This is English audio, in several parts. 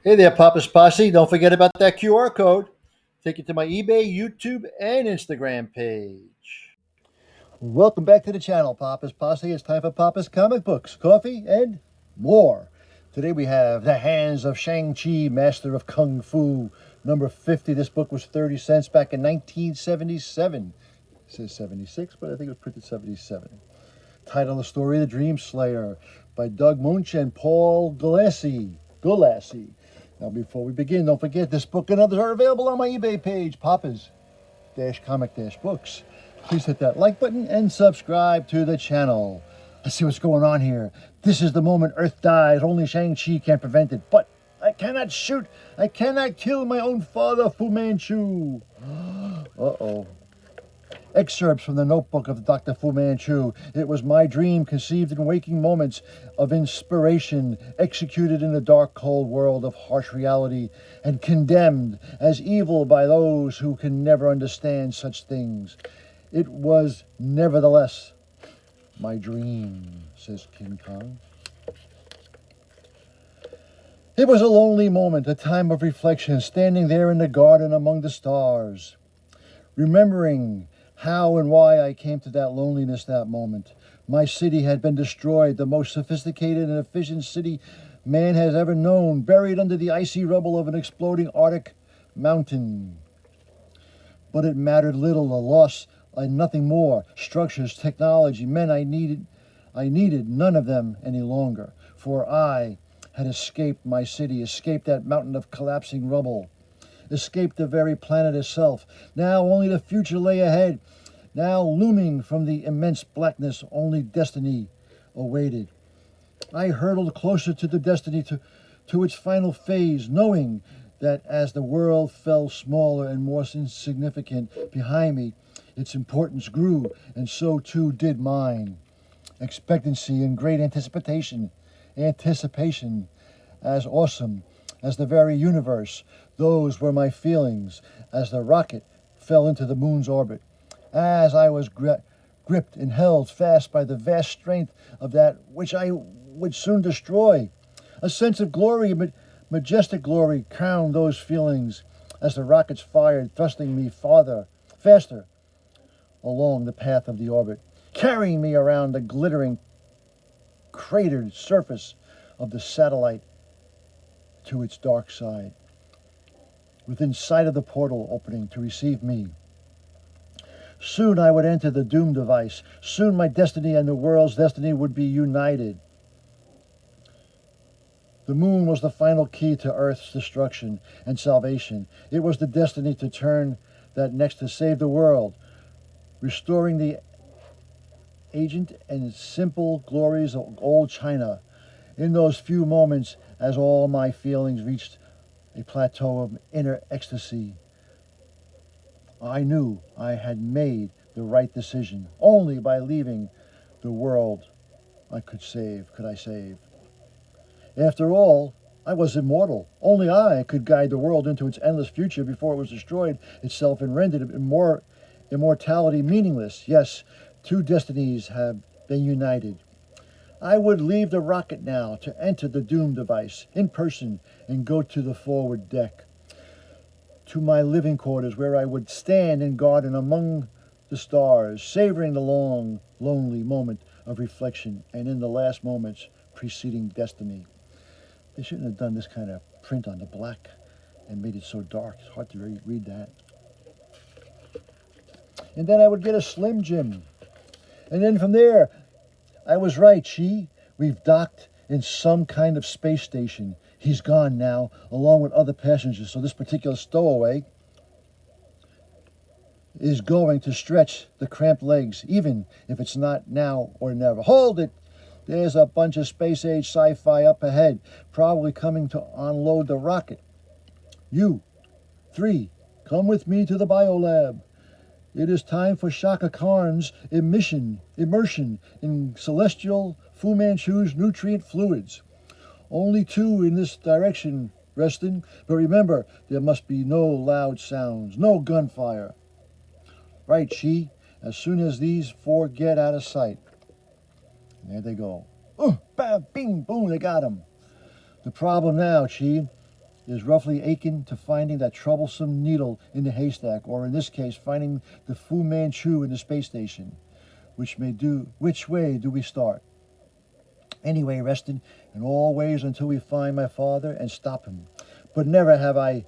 Hey there, Papa's Posse. Don't forget about that QR code. Take you to my eBay, YouTube, and Instagram page. Welcome back to the channel, Papa's Posse. It's time for Papa's Comic Books, coffee, and more. Today we have The Hands of Shang-Chi, Master of Kung Fu, number 50. This book was 30 cents back in 1977. It says 76, but I think it was printed 77. Title of the story, The Dream Slayer, by Doug Moench and Paul Gulacy. Now, before we begin, don't forget this book and others are available on my eBay page, Papa's-Comic-Books. Please hit that like button and subscribe to the channel. Let's see what's going on here. This is the moment Earth dies. Only Shang-Chi can prevent it. But I cannot shoot. I cannot kill my own father, Fu Manchu. Uh-oh. Excerpts from the notebook of Dr. Fu Manchu. It was my dream, conceived in waking moments of inspiration, executed in the dark, cold world of harsh reality, and condemned as evil by those who can never understand such things. It was nevertheless my dream, says King Kong. It was a lonely moment, a time of reflection, standing there in the garden among the stars, remembering how and why I came to that loneliness that moment. My city had been destroyed, the most sophisticated and efficient city man has ever known, buried under the icy rubble of an exploding Arctic mountain. But it mattered little, a loss and nothing more. Structures, technology, men I needed none of them any longer, for I had escaped my city, escaped that mountain of collapsing rubble, escaped the very planet itself. Now only the future lay ahead. Now looming from the immense blackness, only destiny awaited. I hurtled closer to the destiny, to its final phase, knowing that as the world fell smaller and more insignificant behind me, its importance grew, and so too did mine. Expectancy and great anticipation as awesome as the very universe. Those were my feelings as the rocket fell into the moon's orbit, as I was gripped and held fast by the vast strength of that which I would soon destroy. A sense of glory, majestic glory, crowned those feelings as the rockets fired, thrusting me faster along the path of the orbit, carrying me around the glittering, cratered surface of the satellite to its dark side, within sight of the portal opening to receive me. Soon I would enter the doom device. Soon my destiny and the world's destiny would be united. The moon was the final key to Earth's destruction and salvation. It was the destiny to turn that next to save the world, restoring the ancient and simple glories of old China. In those few moments, as all my feelings reached a plateau of inner ecstasy, I knew I had made the right decision. Only by leaving the world could I save. After all, I was immortal. Only I could guide the world into its endless future before it was destroyed itself and rendered immortality meaningless. Yes, two destinies have been united. I would leave the rocket now to enter the doom device in person and go to the forward deck, to my living quarters, where I would stand and garden among the stars, savoring the long, lonely moment of reflection and in the last moments preceding destiny. They shouldn't have done this kind of print on the black and made it so dark. It's hard to read that. And then I would get a Slim Jim. And then from there, I was right, Chi. We've docked in some kind of space station. He's gone now, along with other passengers. So this particular stowaway is going to stretch the cramped legs, even if it's not now or never. Hold it! There's a bunch of space-age sci-fi up ahead, probably coming to unload the rocket. You, 3, come with me to the biolab. It is time for Shaka Khan's immersion in celestial Fu Manchu's nutrient fluids. Only 2 in this direction, Reston. But remember, there must be no loud sounds, no gunfire. Right, Chi? As soon as these 4 get out of sight. There they go. Bam, bing, boom, they got him. The problem now, Chi, is roughly akin to finding that troublesome needle in the haystack, or in this case, finding the Fu Manchu in the space station. Which way do we start? Anyway, Reston, in all ways until we find my father and stop him. But never have I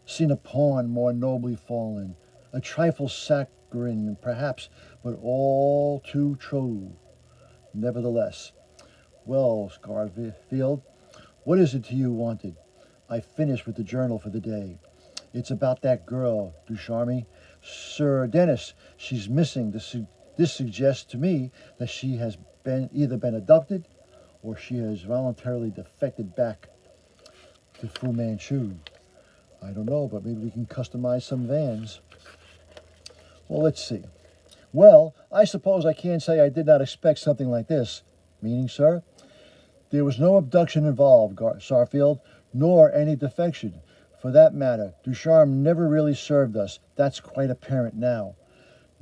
seen a pawn more nobly fallen, a trifle saccharine, perhaps, but all too true. Nevertheless, well, Scarfield, what is it you wanted? I finished with the journal for the day. It's about that girl, Ducharme. Sir Dennis, she's missing. This suggests to me that she has either been abducted or she has voluntarily defected back to Fu Manchu. I don't know, but maybe we can customize some vans. Well, let's see. Well, I suppose I can't say I did not expect something like this. Meaning, sir? There was no abduction involved, Sarfield, nor any defection. For that matter, Ducharme never really served us. That's quite apparent now.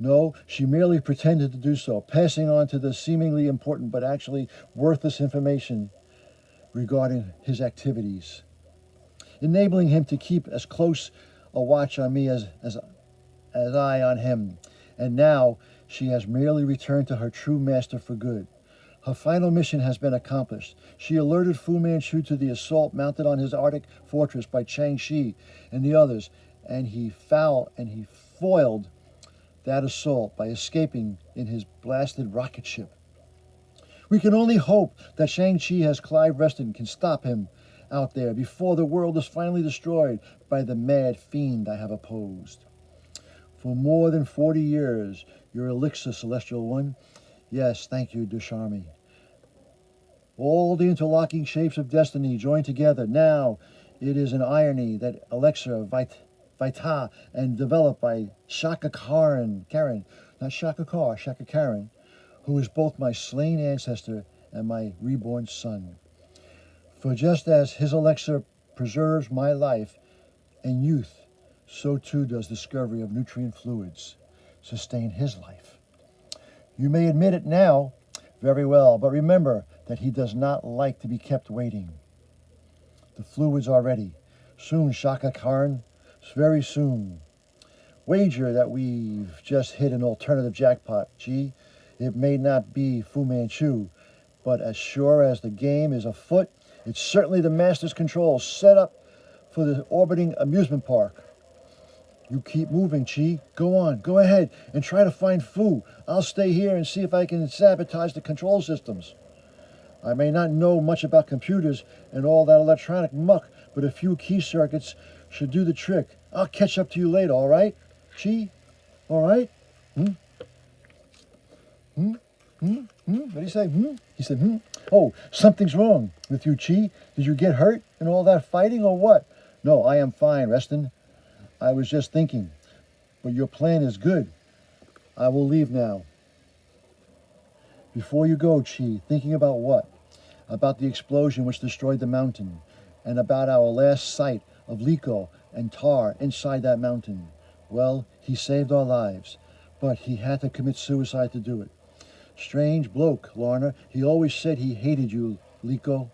No, she merely pretended to do so, passing on to the seemingly important but actually worthless information regarding his activities, enabling him to keep as close a watch on me as I on him. And now she has merely returned to her true master for good. Her final mission has been accomplished. She alerted Fu Manchu to the assault mounted on his Arctic fortress by Chang Shi and the others, and he foiled that assault by escaping in his blasted rocket ship. We can only hope that Shang-Chi as Clive Reston can stop him out there before the world is finally destroyed by the mad fiend I have opposed. For more than 40 years, your elixir, Celestial One. Yes, thank you, Ducharme. All the interlocking shapes of destiny joined together. Now it is an irony that elixir Vita and developed by Shaka Karen, not Shaka Kar, Shaka Karen, who is both my slain ancestor and my reborn son. For just as his elixir preserves my life and youth, so too does discovery of nutrient fluids sustain his life. You may admit it now, very well, but remember that he does not like to be kept waiting. The fluids are ready. Soon, Shaka Karen, very soon. Wager that we've just hit an alternative jackpot. Gee, it may not be Fu Manchu, but as sure as the game is afoot, it's certainly the master's control set up for the orbiting amusement park. You keep moving, Chi. Go on, go ahead, and try to find Fu. I'll stay here and see if I can sabotage the control systems. I may not know much about computers and all that electronic muck, but a few key circuits should do the trick. I'll catch up to you later, all right? Chi? All right? What did he say? He said, Oh, something's wrong with you, Chi. Did you get hurt in all that fighting or what? No, I am fine, Reston. I was just thinking. But your plan is good. I will leave now. Before you go, Chi, thinking about what? About the explosion which destroyed the mountain, and about our last sight of Liko and Tar inside that mountain. Well, he saved our lives, but he had to commit suicide to do it. Strange bloke, Lorna. He always said he hated you, Liko.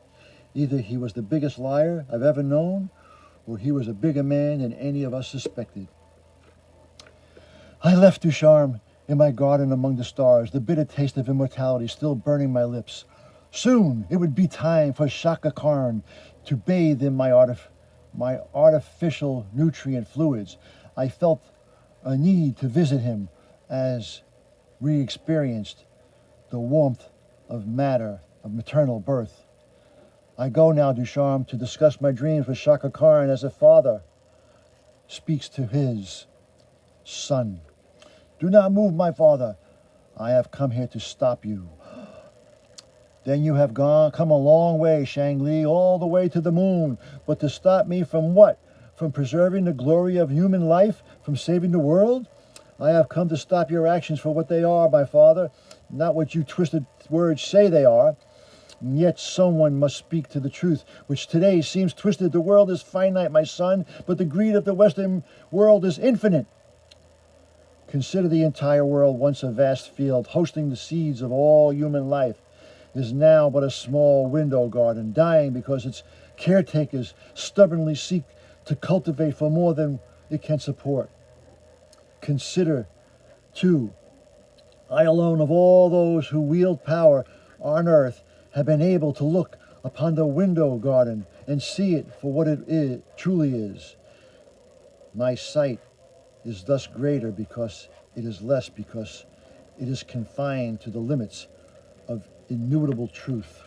Either he was the biggest liar I've ever known, or he was a bigger man than any of us suspected. I left Ducharme in my garden among the stars, the bitter taste of immortality still burning my lips. Soon it would be time for Shaka Khan to bathe in my artificial nutrient fluids. I felt a need to visit him as re-experienced the warmth of matter, of maternal birth. I go now, Ducharme, to discuss my dreams with Shaka Khan as a father speaks to his son. Do not move, my father. I have come here to stop you. Then you have come a long way, Shang Li, all the way to the moon. But to stop me from what? From preserving the glory of human life? From saving the world? I have come to stop your actions for what they are, my father, not what you twisted words say they are. And yet someone must speak to the truth, which today seems twisted. The world is finite, my son, but the greed of the Western world is infinite. Consider the entire world, once a vast field, hosting the seeds of all human life, is now but a small window garden, dying because its Caretakers stubbornly seek to cultivate for more than it can support. Consider, too, I alone of all those who wield power on earth have been able to look upon the window garden and see it for what truly is. My sight is thus greater because it is less because it is confined to the limits of immutable truth.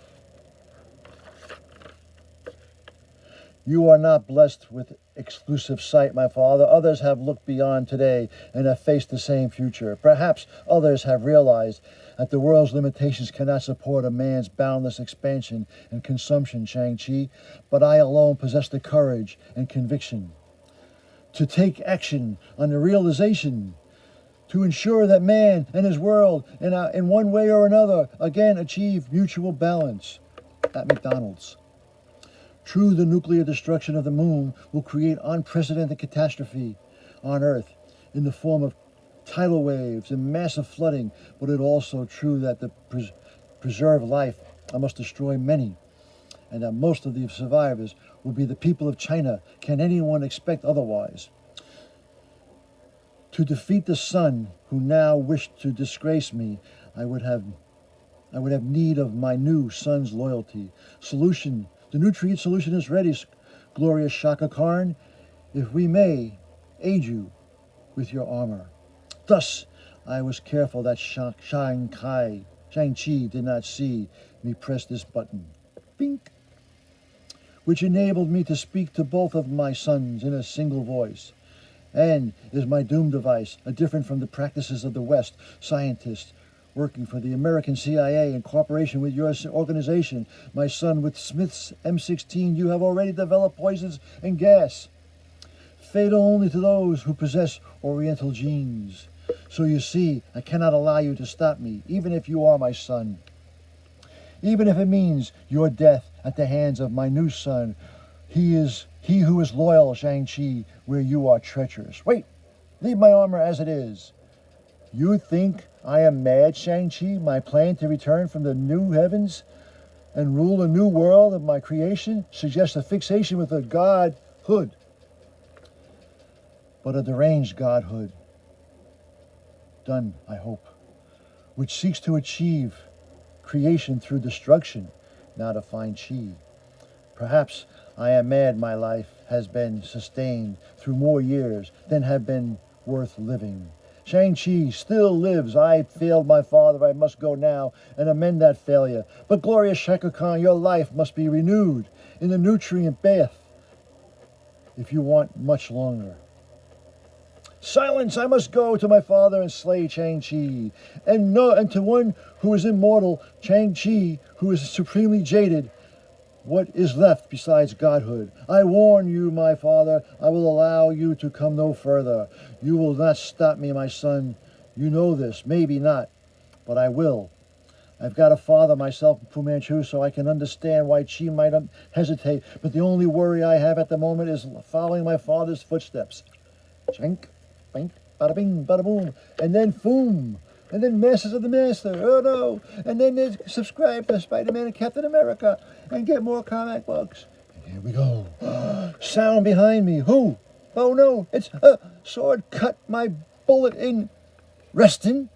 You are not blessed with exclusive sight, my father. Others have looked beyond today and have faced the same future. Perhaps others have realized that the world's limitations cannot support a man's boundless expansion and consumption, Shang-Chi, but I alone possess the courage and conviction to take action on the realization to ensure that man and his world, in one way or another, again achieve mutual balance. At McDonald's. True, the nuclear destruction of the moon will create unprecedented catastrophe on Earth in the form of tidal waves and massive flooding, but it also true that to preserve life, I must destroy many, and that most of the survivors will be the people of China. Can anyone expect otherwise? To defeat the sun who now wish to disgrace me, I would have need of my new son's loyalty. The nutrient solution is ready, glorious Shaka Khan, if we may aid you with your armor. Thus, I was careful that Shang-Chi did not see me press this button, bink, which enabled me to speak to both of my sons in a single voice, and is my doom device, different from the practices of the West. Scientists working for the American CIA in cooperation with your organization, my son, with Smith's M16, you have already developed poisons and gas, fatal only to those who possess Oriental genes. So you see, I cannot allow you to stop me, even if you are my son. Even if it means your death at the hands of my new son. He who is loyal, Shang-Chi, where you are treacherous. Wait, leave my armor as it is. You think I am mad, Shang-Chi? My plan to return from the new heavens and rule a new world of my creation suggests a fixation with a godhood, but a deranged godhood. Done, I hope, which seeks to achieve creation through destruction, now to find chi. Perhaps I am mad. My life has been sustained through more years than have been worth living. Shang-Chi still lives. I failed my father. I must go now and amend that failure. But glorious Shaka Khan, your life must be renewed in the nutrient bath if you want much longer. Silence! I must go to my father and slay Shang-Chi. And to one who is immortal, Shang-Chi, who is supremely jaded, what is left besides godhood? I warn you, my father, I will allow you to come no further. You will not stop me, my son. You know this, maybe not, but I will. I've got a father myself, Fu Manchu, so I can understand why Chi might hesitate, but the only worry I have at the moment is following my father's footsteps. Chink, bink, bada bing, bada boom, and then boom. And then Masters of the Master, oh no. And then they subscribe to Spider-Man and Captain America and get more comic books. And here we go. Sound behind me. Who? Oh no, it's a sword cut my bullet in. Resting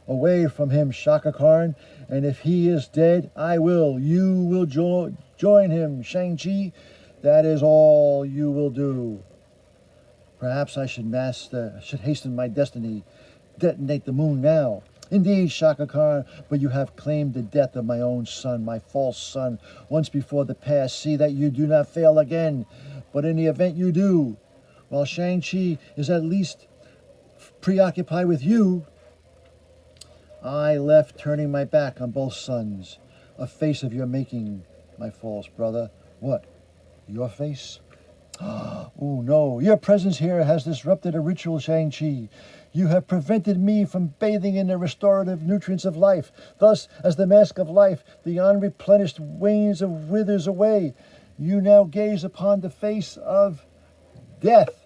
away from him, Shaka Khan. And if he is dead, I will. You will join him, Shang-Chi. That is all you will do. Perhaps I should hasten my destiny. Detonate the moon now. Indeed, Shaka Khan, but you have claimed the death of my own son, my false son, once before the past. See that you do not fail again. But in the event you do, while Shang-Chi is at least preoccupied with you, I left turning my back on both sons. A face of your making, my false brother. What? Your face? Oh no, your presence here has disrupted a ritual, Shang-Chi. You have prevented me from bathing in the restorative nutrients of life. Thus, as the mask of life, the unreplenished wanes of withers away. You now gaze upon the face of death.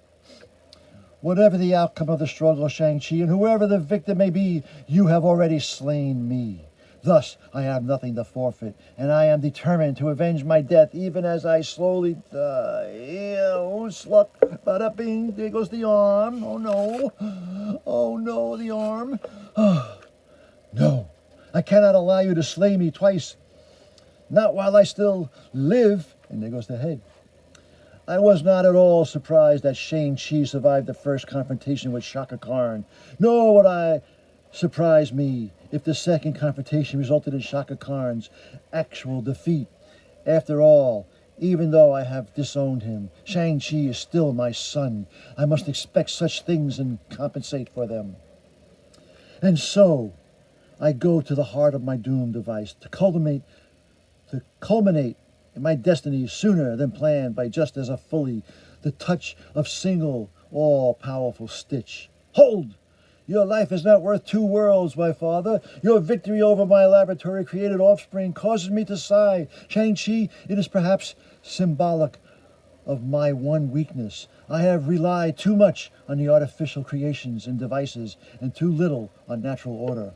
Whatever the outcome of the struggle, Shang-Chi, and whoever the victim may be, you have already slain me. Thus, I have nothing to forfeit, and I am determined to avenge my death even as I slowly die. Ew, sluck, bada bing, there goes the arm. Oh no. Oh no, the arm. No, I cannot allow you to slay me twice. Not while I still live. And there goes the head. I was not at all surprised that Shang-Chi survived the first confrontation with Shaka Khan, nor would I surprise me if the second confrontation resulted in Shaka Khan's actual defeat. After all, even though I have disowned him, Shang-Chi is still my son. I must expect such things and compensate for them. And so, I go to the heart of my doom device to culminate in my destiny sooner than planned by just as a fully the touch of single all-powerful Stitch. Hold! Your life is not worth two worlds, my father. Your victory over my laboratory-created offspring causes me to sigh. Shang-Chi, it is perhaps symbolic of my one weakness. I have relied too much on the artificial creations and devices and too little on natural order.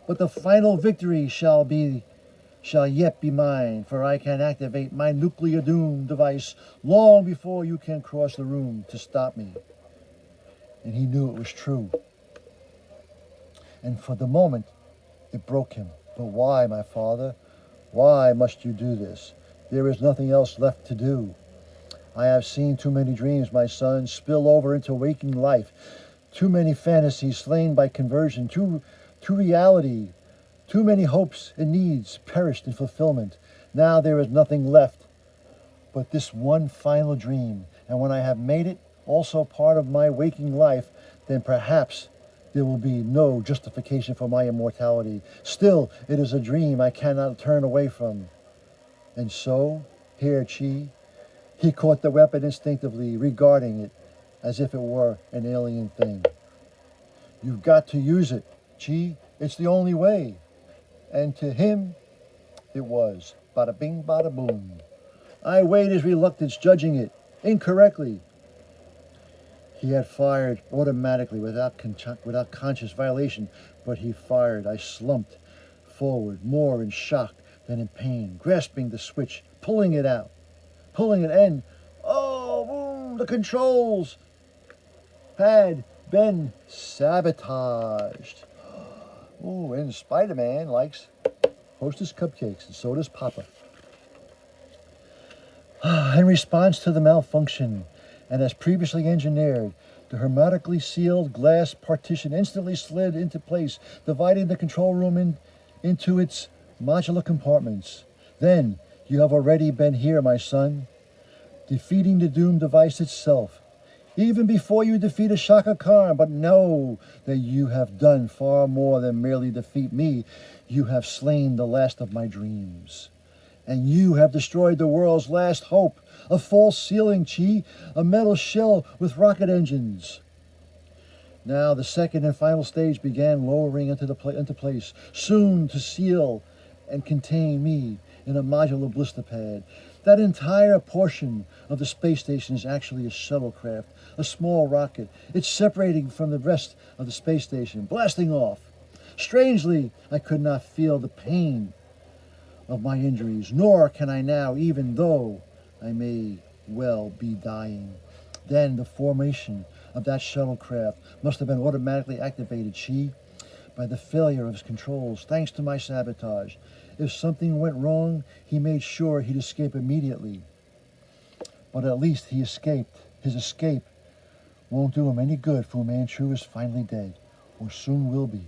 But the final victory shall yet be mine, for I can activate my nuclear doom device long before you can cross the room to stop me. And he knew it was true. And for the moment, it broke him. But why, my father? Why must you do this? There is nothing else left to do. I have seen too many dreams, my son, spill over into waking life. Too many fantasies slain by conversion. Too reality. Too many hopes and needs perished in fulfillment. Now there is nothing left but this one final dream. And when I have made it also part of my waking life, then perhaps there will be no justification for my immortality. Still, it is a dream I cannot turn away from. And so, here, Chi, he caught the weapon instinctively, regarding it as if it were an alien thing. You've got to use it, Chi. It's the only way. And to him, it was. Bada bing, bada boom. I weighed his reluctance, judging it incorrectly. He had fired automatically without conscious violation, but he fired. I slumped forward, more in shock than in pain, grasping the switch, pulling it out, and oh, boom, the controls had been sabotaged. Oh, and Spider-Man likes Hostess cupcakes, and so does Papa. In response to the malfunction, and as previously engineered, the hermetically sealed glass partition instantly slid into place, dividing the control room into its modular compartments. Then, you have already been here, my son, defeating the Doom device itself, even before you defeated Shaka Khan. But know that you have done far more than merely defeat me. You have slain the last of my dreams. And you have destroyed the world's last hope, a false ceiling, Chi, a metal shell with rocket engines. Now the second and final stage began lowering into place, soon to seal and contain me in a modular blister pad. That entire portion of the space station is actually a shuttlecraft, a small rocket. It's separating from the rest of the space station, blasting off. Strangely, I could not feel the pain of my injuries, nor can I now, even though I may well be dying. Then the formation of that shuttlecraft must have been automatically activated, Chi, by the failure of his controls, thanks to my sabotage. If something went wrong, he made sure he'd escape immediately. But at least he escaped. His escape won't do him any good. Fu Manchu is finally dead, or soon will be.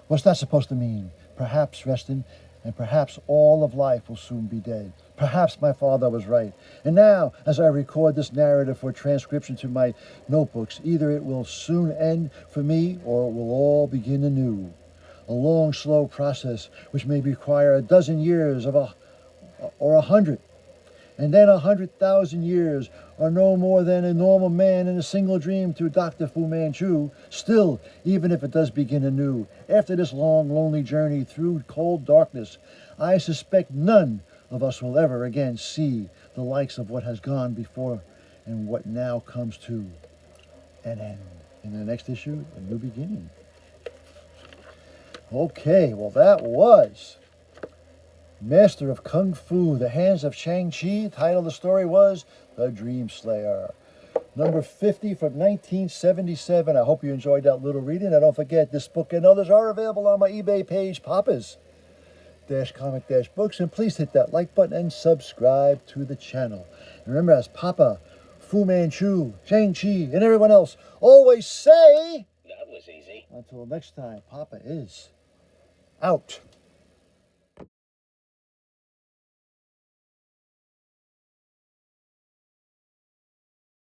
What's that supposed to mean? Perhaps, Reston, and perhaps all of life will soon be dead. Perhaps my father was right. And now, as I record this narrative for transcription to my notebooks, either it will soon end for me or it will all begin anew. A long, slow process which may require a dozen years or 100. And then 100,000 years are no more than a normal man in a single dream to Dr. Fu Manchu. Still, even if it does begin anew, after this long, lonely journey through cold darkness, I suspect none of us will ever again see the likes of what has gone before and what now comes to an end. In the next issue, a new beginning. Okay, well, that was Master of Kung Fu, The Hands of Shang-Chi. Title of the story was The Dream Slayer. Number 50 from 1977. I hope you enjoyed that little reading. And don't forget, this book and others are available on my eBay page, Papa's Comic Books. And please hit that like button and subscribe to the channel. And remember, as Papa, Fu Manchu, Shang-Chi, and everyone else always say, That was easy. until next time, Papa is out.